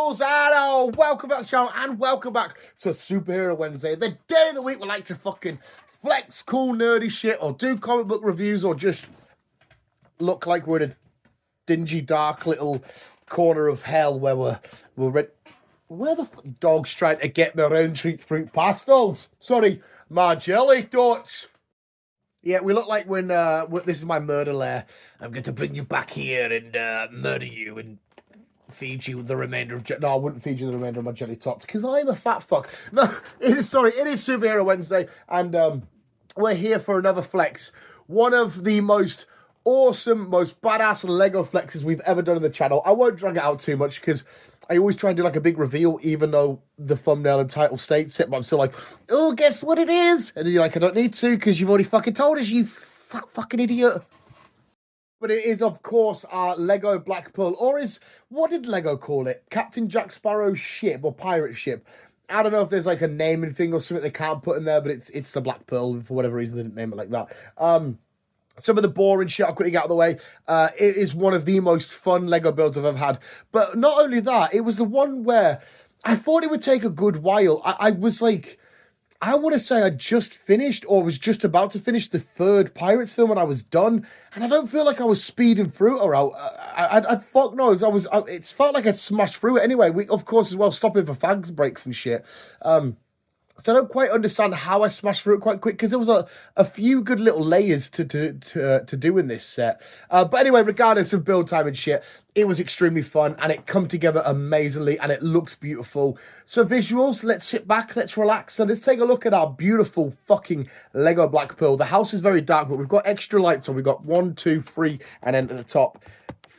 visuals, and welcome back to the channel, and welcome back to Superhero Wednesday, the day of the week we like to fucking flex cool nerdy shit, or do comic book reviews, or just look like we're in a dingy, dark little corner of hell where where the dog's trying to get their own treats fruit pastels. Sorry, my jelly dots. Yeah, we look like when this is my murder lair. I'm going to bring you back here and murder you and feed you the remainder of... No, I wouldn't feed you the remainder of my jelly tots because I'm a fat fuck. No, it is Superhero Wednesday, and we're here for another flex. One of the most awesome, most badass Lego flexes we've ever done on the channel. I won't drag it out too much because I always try and do like a big reveal, even though the thumbnail and title states it, but I'm still like, oh, guess what it is? And you're like, I don't need to because you've already fucking told us, you fat fucking idiot. But it is, of course, our Lego Black Pearl, or what did Lego call it? Captain Jack Sparrow's ship, or pirate ship. I don't know if there's like a naming thing or something they can't put in there, but it's the Black Pearl. For whatever reason, they didn't name it like that. Some of the boring shit I'll quickly get out of the way. It is one of the most fun Lego builds I've ever had. But not only that, it was the one where I thought it would take a good while. I was like, I want to say I just finished, or was just about to finish the third Pirates film, and I was done. And I don't feel like I was speeding through it, or I'd fuck knows. It felt like I'd smashed through it anyway. We, of course, as well, stopping for fags breaks and shit. So I don't quite understand how I smashed through it quite quick, because there was a few good little layers to do in this set. But anyway, regardless of build time and shit, it was extremely fun, and it come together amazingly, and it looks beautiful. So visuals, let's sit back, let's relax, and let's take a look at our beautiful fucking Lego Black Pearl. The house is very dark, but we've got extra lights on. We've got 1, 2, 3, and then at the top,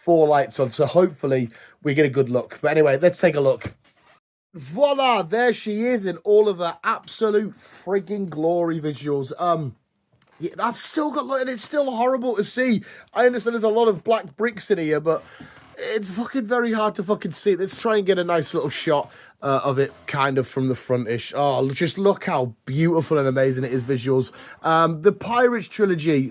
4 lights on. So hopefully we get a good look. But anyway, let's take a look. Voila, there she is in all of her absolute frigging glory visuals. Yeah, I've still got, and it's still horrible to see. I understand there's a lot of black bricks in here, but it's fucking very hard to fucking see. Let's try and get a nice little shot of it kind of from the front-ish. Oh, just look how beautiful and amazing it is, visuals. The Pirates trilogy...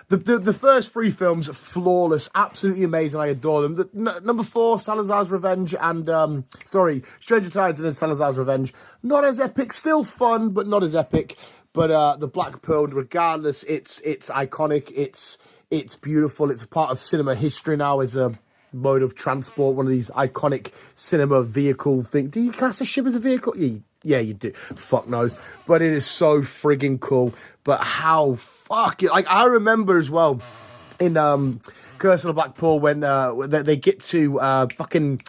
The first 3 films, flawless, absolutely amazing. I adore them. Number 4, Salazar's Revenge, and Stranger Tides and then Salazar's Revenge. Not as epic, still fun, but not as epic. But the Black Pearl, regardless, it's iconic. It's beautiful. It's a part of cinema history now as a mode of transport. One of these iconic cinema vehicle things. Do you class a ship as a vehicle? Yeah, you do. Fuck knows. But it is so frigging cool. But how fucking... Like, I remember as well in Curse of the Black Pearl when they get to fucking...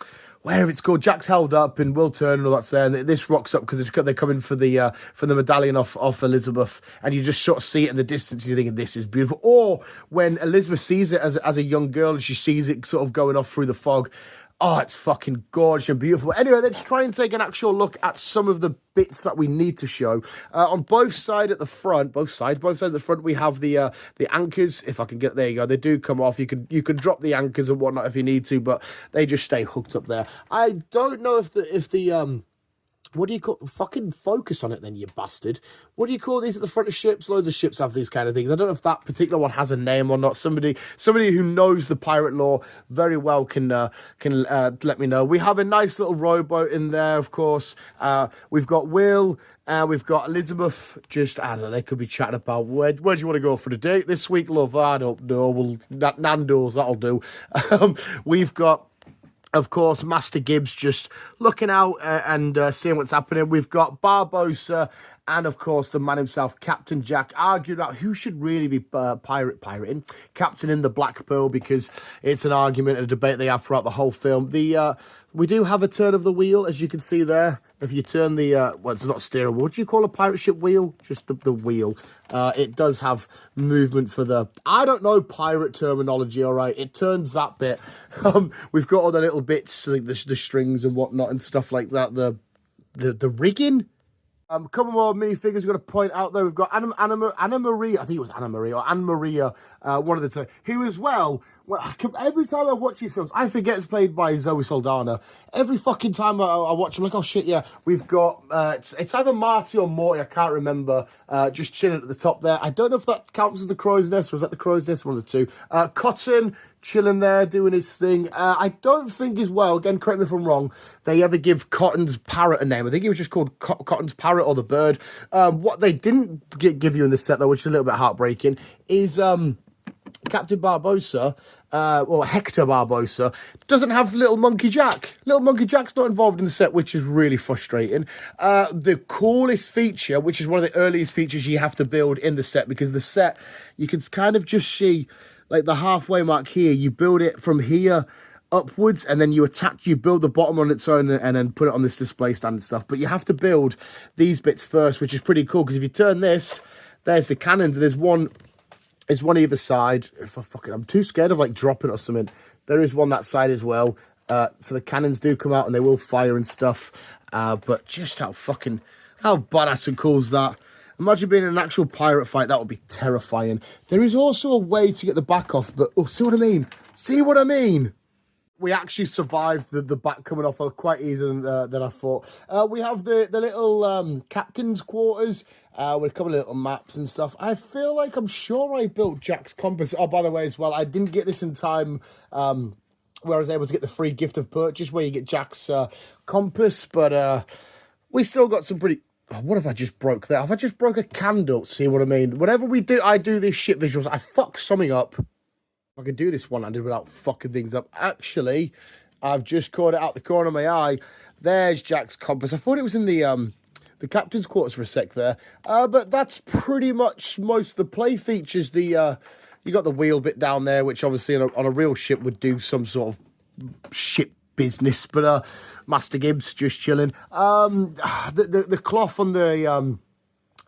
Where it's called, Jack's held up and Will Turner and all that's there, and this rocks up because they're coming for the medallion off Elizabeth, and you just sort of see it in the distance and you're thinking, this is beautiful. Or when Elizabeth sees it as a young girl and she sees it sort of going off through the fog. Oh, it's fucking gorgeous and beautiful. Anyway, let's try and take an actual look at some of the bits that we need to show. On both sides at the front, both sides at the front, we have the anchors. If I can get, there you go. They do come off. You can drop the anchors and whatnot if you need to, but they just stay hooked up there. I don't know if the what do you call... Fucking focus on it then, you bastard. What do you call these at the front of ships? Loads of ships have these kind of things. I don't know if that particular one has a name or not. Somebody who knows the pirate lore very well can let me know. We have a nice little rowboat in there, of course. We've got Will... we've got Elizabeth, just, I don't know, they could be chatting about where do you want to go for the date this week, love? I don't know. Well, Nando's, that'll do. We've got, of course, Master Gibbs just looking out and seeing what's happening. We've got Barbossa and, of course, the man himself, Captain Jack, arguing about who should really be pirating, captaining the Black Pearl, because it's an argument and a debate they have throughout the whole film. We do have a turn of the wheel, as you can see there. If you turn the, well, it's not steering wheel. What do you call a pirate ship wheel? Just the wheel. It does have movement for the, I don't know pirate terminology, all right? It turns that bit. We've got all the little bits, like the strings and whatnot and stuff like that. The rigging. A couple more minifigures we've got to point out, though. We've got Anna Maria, I think it was Anna Maria, or Anne Maria, one of the two, who as well every time I watch these films, I forget it's played by Zoe Saldana. Every fucking time I watch, I'm like, oh shit, yeah, we've got it's either Marty or Morty, I can't remember. Just chilling at the top there. I don't know if that counts as the Crow's Nest, or is that the Crow's Nest? One of the two. Cotton chilling there, doing his thing. I don't think as well, again, correct me if I'm wrong, they ever give Cotton's parrot a name. I think it was just called Cotton's parrot or the bird. What they didn't give you in this set, though, which is a little bit heartbreaking, is Captain Barbossa, or Hector Barbossa, doesn't have Little Monkey Jack. Little Monkey Jack's not involved in the set, which is really frustrating. The coolest feature, which is one of the earliest features you have to build in the set, because the set, you can kind of just see, like the halfway mark here, you build it from here upwards, and then you build the bottom on its own, and then put it on this display stand and stuff. But you have to build these bits first, which is pretty cool, because if you turn this, there's the cannons, and there's one either side. I'm too scared of like dropping it or something. There is one that side as well. So the cannons do come out and they will fire and stuff. But just how badass and cool is that? Imagine being in an actual pirate fight. That would be terrifying. There is also a way to get the back off, but see what I mean? See what I mean? We actually survived the back coming off quite easier than I thought. We have the little captain's quarters with a couple of little maps and stuff. I feel like I'm sure I built Jack's compass. Oh, by the way, as well, I didn't get this in time where I was able to get the free gift of purchase where you get Jack's compass, but we still got some pretty... Oh, what have I just broke there? Have I just broke a candle? See what I mean? Whenever I do these shit visuals, I fuck something up. I could do this one-handed without fucking things up. Actually, I've just caught it out the corner of my eye. There's Jack's compass. I thought it was in the captain's quarters for a sec there. But that's pretty much most of the play features. You got the wheel bit down there, which obviously on a real ship would do some sort of ship business. But Master Gibbs just chilling. The cloth on the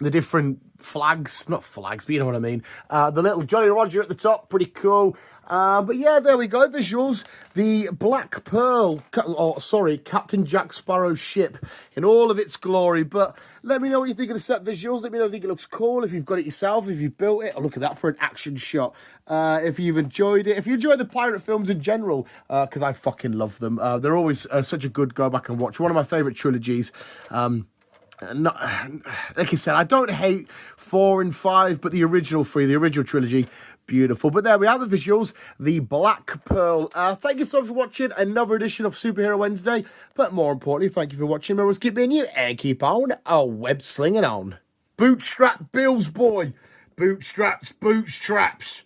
different flags, not flags, but you know what I mean. The little Jolly Roger at the top, pretty cool. But yeah, there we go, visuals. The Black Pearl, Captain Jack Sparrow's ship in all of its glory. But let me know what you think of the set visuals. Let me know if you think it looks cool, if you've got it yourself, if you've built it. Oh, look at that for an action shot. If you've enjoyed it, if you enjoy the pirate films in general, because I fucking love them. They're always such a good go back and watch. One of my favourite trilogies. Like I said, I don't hate 4 and 5, but the original 3, the original trilogy, beautiful. But there we have the visuals, the Black Pearl. Thank you so much for watching another edition of Superhero Wednesday. But more importantly, thank you for watching. Remember, keep being you and keep on web slinging on. Bootstrap Bills, boy. Bootstraps.